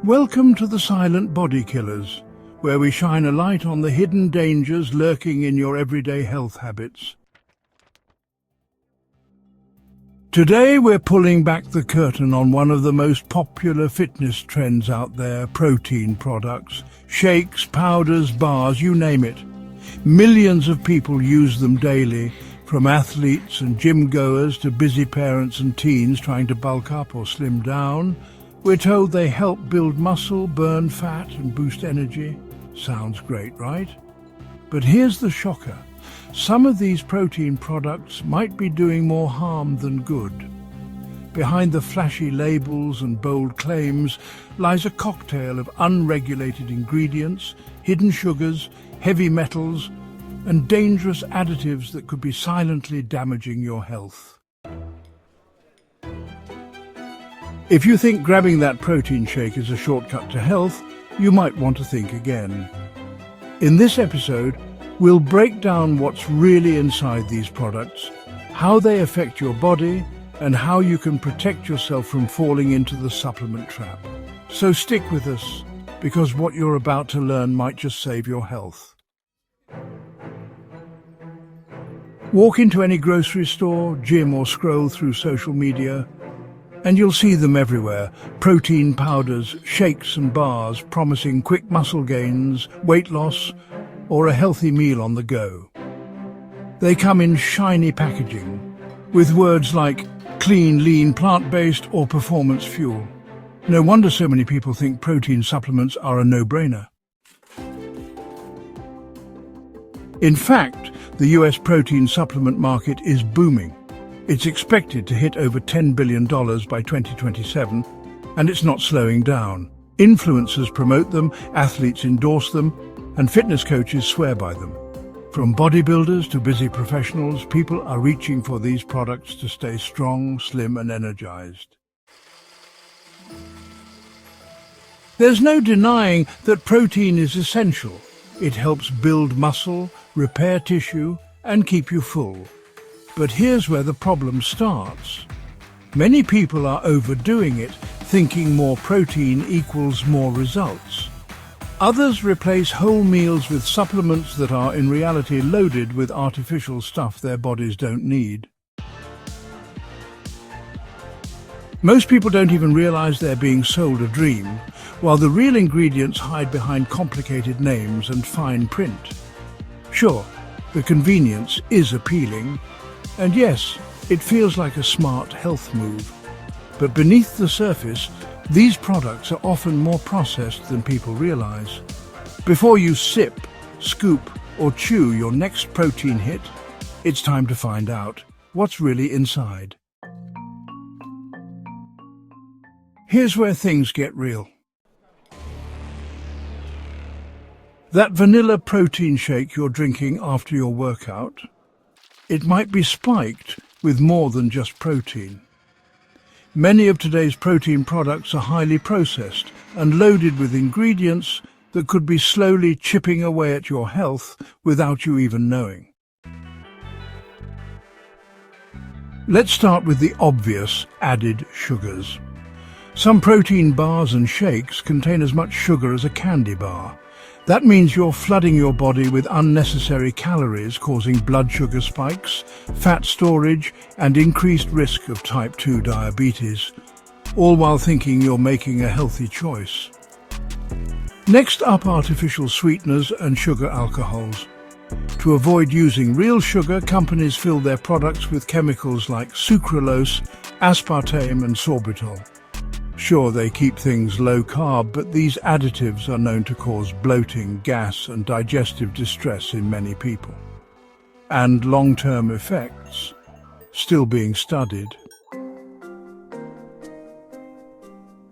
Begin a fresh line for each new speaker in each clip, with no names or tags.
Welcome to the Silent Body Killers, where we shine a light on the hidden dangers lurking in your everyday health habits. Today we're pulling back the curtain on one of the most popular fitness trends out there: protein products. Shakes, powders, bars, you name it. Millions of people use them daily, from athletes and gym-goers to busy parents and teens trying to bulk up or slim down. We're told they help build muscle, burn fat and boost energy. Sounds great, right? But here's the shocker. Some of these protein products might be doing more harm than good. Behind the flashy labels and bold claims lies a cocktail of unregulated ingredients, hidden sugars, heavy metals, and dangerous additives that could be silently damaging your health. If you think grabbing that protein shake is a shortcut to health, you might want to think again. In this episode, we'll break down what's really inside these products, how they affect your body, and how you can protect yourself from falling into the supplement trap. So stick with us, because what you're about to learn might just save your health. Walk into any grocery store, gym, or scroll through social media, and you'll see them everywhere. Protein powders, shakes and bars promising quick muscle gains, weight loss, or a healthy meal on the go. They come in shiny packaging, with words like clean, lean, plant-based, or performance fuel. No wonder so many people think protein supplements are a no-brainer. In fact, the US protein supplement market is booming. It's expected to hit over $10 billion by 2027, and it's not slowing down. Influencers promote them, athletes endorse them, and fitness coaches swear by them. From bodybuilders to busy professionals, people are reaching for these products to stay strong, slim, and energized. There's no denying that protein is essential. It helps build muscle, repair tissue, and keep you full. But here's where the problem starts. Many people are overdoing it, thinking more protein equals more results. Others replace whole meals with supplements that are in reality loaded with artificial stuff their bodies don't need. Most people don't even realize they're being sold a dream, while the real ingredients hide behind complicated names and fine print. Sure, the convenience is appealing, and yes, it feels like a smart health move. But beneath the surface, these products are often more processed than people realize. Before you sip, scoop, or chew your next protein hit, it's time to find out what's really inside. Here's where things get real. That vanilla protein shake you're drinking after your workout, it might be spiked with more than just protein. Many of today's protein products are highly processed and loaded with ingredients that could be slowly chipping away at your health without you even knowing. Let's start with the obvious: added sugars. Some protein bars and shakes contain as much sugar as a candy bar. That means you're flooding your body with unnecessary calories, causing blood sugar spikes, fat storage, and increased risk of type 2 diabetes, all while thinking you're making a healthy choice. Next up, artificial sweeteners and sugar alcohols. To avoid using real sugar, companies fill their products with chemicals like sucralose, aspartame, and sorbitol. Sure, they keep things low carb, but these additives are known to cause bloating, gas, and digestive distress in many people. And long-term effects still being studied.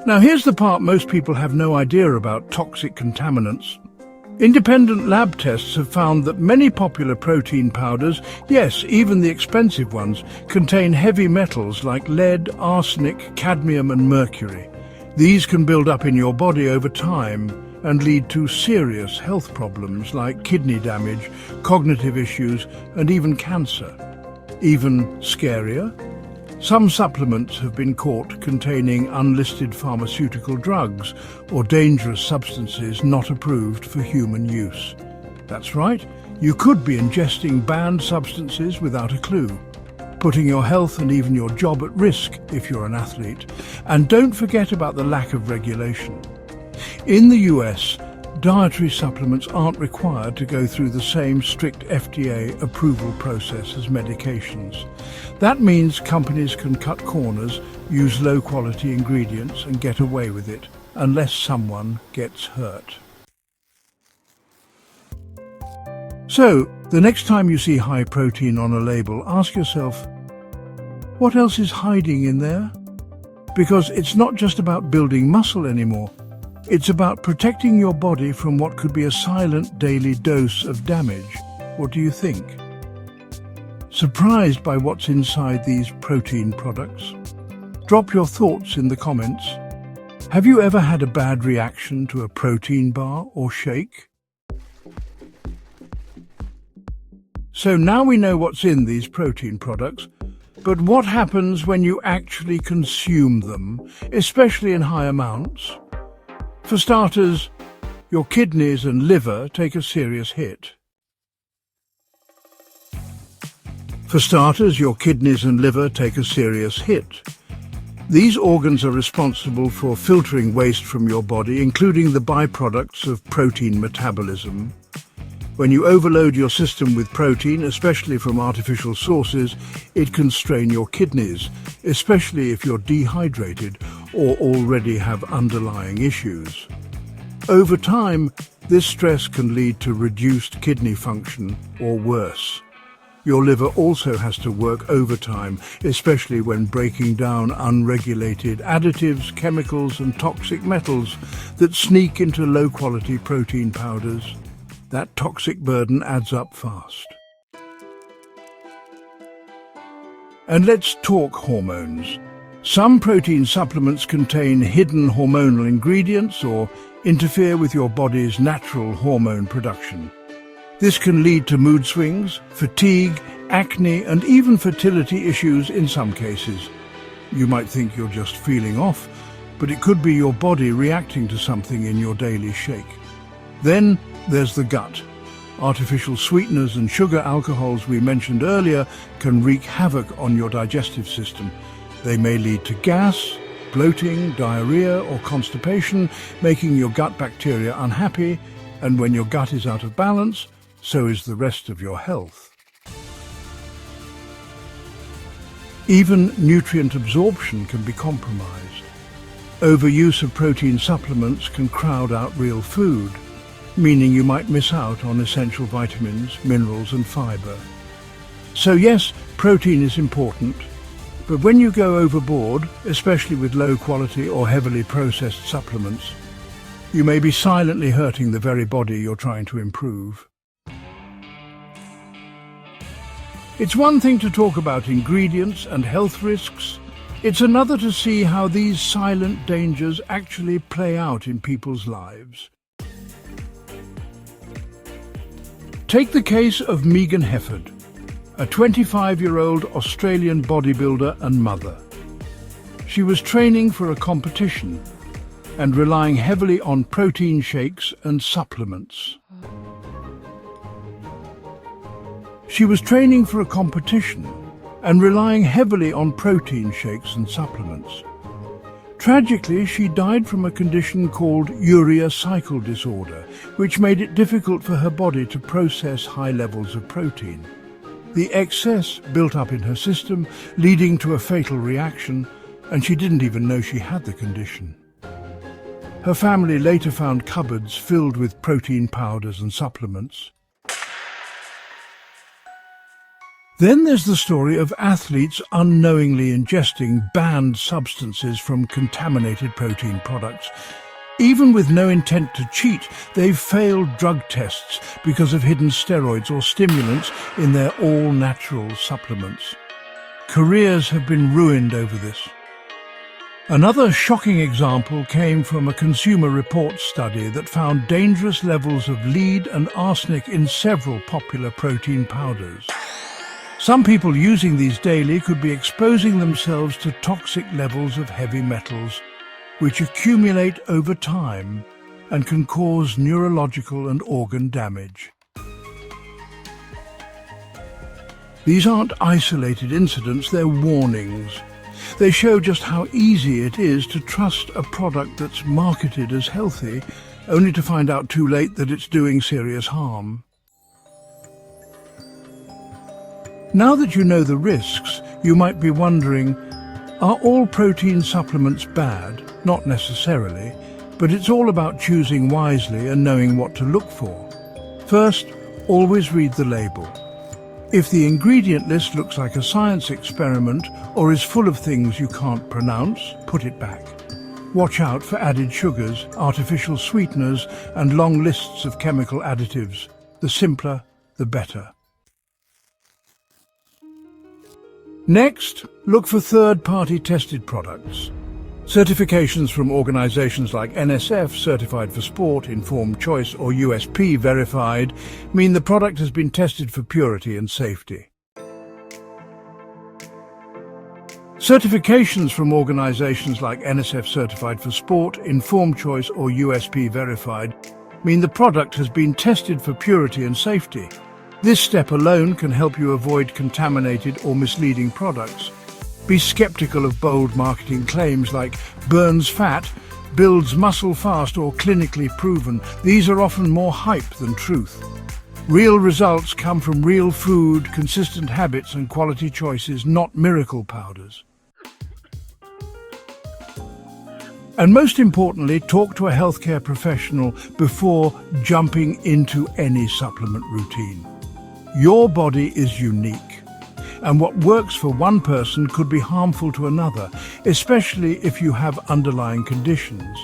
Now here's the part most people have no idea about: toxic contaminants. Independent lab tests have found that many popular protein powders, yes, even the expensive ones, contain heavy metals like lead, arsenic, cadmium and mercury. These can build up in your body over time and lead to serious health problems like kidney damage, cognitive issues and even cancer. Even scarier, Some supplements have been caught containing unlisted pharmaceutical drugs or dangerous substances not approved for human use. That's right, you could be ingesting banned substances without a clue, putting your health and even your job at risk if you're an athlete. And don't forget about the lack of regulation. In the US, dietary supplements aren't required to go through the same strict FDA approval process as medications. That means companies can cut corners, use low-quality ingredients and get away with it, unless someone gets hurt. So, the next time you see high protein on a label, ask yourself, what else is hiding in there? Because it's not just about building muscle anymore. It's about protecting your body from what could be a silent daily dose of damage. What do you think? Surprised by what's inside these protein products? Drop your thoughts in the comments. Have you ever had a bad reaction to a protein bar or shake? So now we know what's in these protein products, but what happens when you actually consume them, especially in high amounts? For starters, your kidneys and liver take a serious hit. These organs are responsible for filtering waste from your body, including the byproducts of protein metabolism. When you overload your system with protein, especially from artificial sources, it can strain your kidneys, especially if you're dehydrated or already have underlying issues. Over time, this stress can lead to reduced kidney function or worse. Your liver also has to work overtime, especially when breaking down unregulated additives, chemicals and toxic metals that sneak into low-quality protein powders. That toxic burden adds up fast. And let's talk hormones. Some protein supplements contain hidden hormonal ingredients or interfere with your body's natural hormone production. This can lead to mood swings, fatigue, acne, and even fertility issues in some cases. You might think you're just feeling off, but it could be your body reacting to something in your daily shake. Then there's the gut. Artificial sweeteners and sugar alcohols we mentioned earlier can wreak havoc on your digestive system. They may lead to gas, bloating, diarrhea, or constipation, making your gut bacteria unhappy, and when your gut is out of balance, so is the rest of your health. Even nutrient absorption can be compromised. Overuse of protein supplements can crowd out real food, meaning you might miss out on essential vitamins, minerals and fiber. So yes, protein is important, but when you go overboard, especially with low-quality or heavily processed supplements, you may be silently hurting the very body you're trying to improve. It's one thing to talk about ingredients and health risks. It's another to see how these silent dangers actually play out in people's lives. Take the case of Megan Hefford, a 25-year-old Australian bodybuilder and mother. She was training for a competition and relying heavily on protein shakes and supplements. Tragically, she died from a condition called urea cycle disorder, which made it difficult for her body to process high levels of protein. The excess built up in her system, leading to a fatal reaction, and she didn't even know she had the condition. Her family later found cupboards filled with protein powders and supplements. Then there's the story of athletes unknowingly ingesting banned substances from contaminated protein products. Even with no intent to cheat, they've failed drug tests because of hidden steroids or stimulants in their all-natural supplements. Careers have been ruined over this. Another shocking example came from a Consumer Reports study that found dangerous levels of lead and arsenic in several popular protein powders. Some people using these daily could be exposing themselves to toxic levels of heavy metals, which accumulate over time and can cause neurological and organ damage. These aren't isolated incidents, they're warnings. They show just how easy it is to trust a product that's marketed as healthy, only to find out too late that it's doing serious harm. Now that you know the risks, you might be wondering, are all protein supplements bad? Not necessarily, but it's all about choosing wisely and knowing what to look for. First, always read the label. If the ingredient list looks like a science experiment or is full of things you can't pronounce, put it back. Watch out for added sugars, artificial sweeteners, and long lists of chemical additives. The simpler, the better. Next, look for third-party tested products. Certifications from organizations like NSF, Certified for Sport, Informed Choice, or USP Verified mean the product has been tested for purity and safety. Certifications from organizations like NSF Certified for Sport, Informed Choice, or USP Verified mean the product has been tested for purity and safety. This step alone can help you avoid contaminated or misleading products. Be skeptical of bold marketing claims like burns fat, builds muscle fast, or clinically proven. These are often more hype than truth. Real results come from real food, consistent habits, and quality choices, not miracle powders. And most importantly, talk to a healthcare professional before jumping into any supplement routine. Your body is unique, and what works for one person could be harmful to another, especially if you have underlying conditions.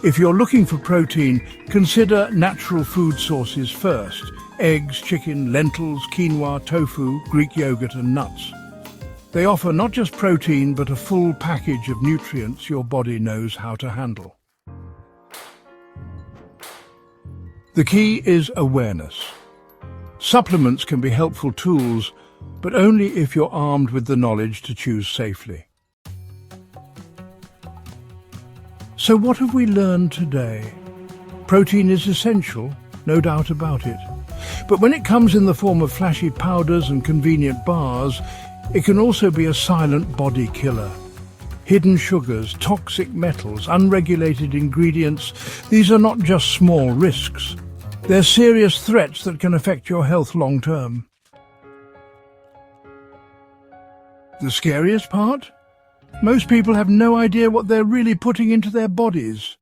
If you're looking for protein, consider natural food sources first: eggs, chicken, lentils, quinoa, tofu, Greek yogurt, and nuts. They offer not just protein, but a full package of nutrients your body knows how to handle. The key is awareness. Supplements can be helpful tools, but only if you're armed with the knowledge to choose safely. So what have we learned today? Protein is essential, no doubt about it. But when it comes in the form of flashy powders and convenient bars, it can also be a silent body killer. Hidden sugars, toxic metals, unregulated ingredients, these are not just small risks. They're serious threats that can affect your health long term. The scariest part? Most people have no idea what they're really putting into their bodies.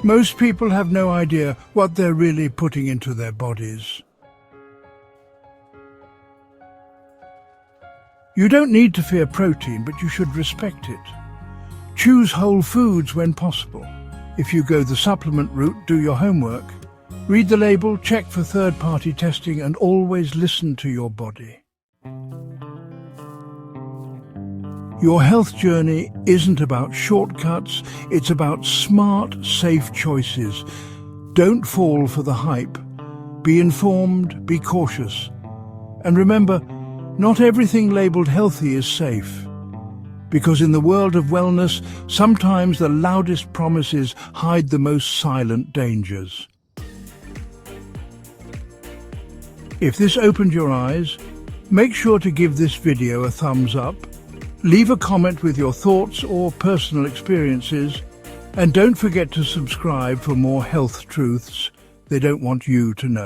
Most people have no idea what they're really putting into their bodies. You don't need to fear protein, but you should respect it. Choose whole foods when possible. If you go the supplement route, do your homework. Read the label, check for third-party testing, and always listen to your body. Your health journey isn't about shortcuts, it's about smart, safe choices. Don't fall for the hype. Be informed, be cautious. And remember, not everything labeled healthy is safe. Because in the world of wellness, sometimes the loudest promises hide the most silent dangers. If this opened your eyes, make sure to give this video a thumbs up, leave a comment with your thoughts or personal experiences, and don't forget to subscribe for more health truths they don't want you to know.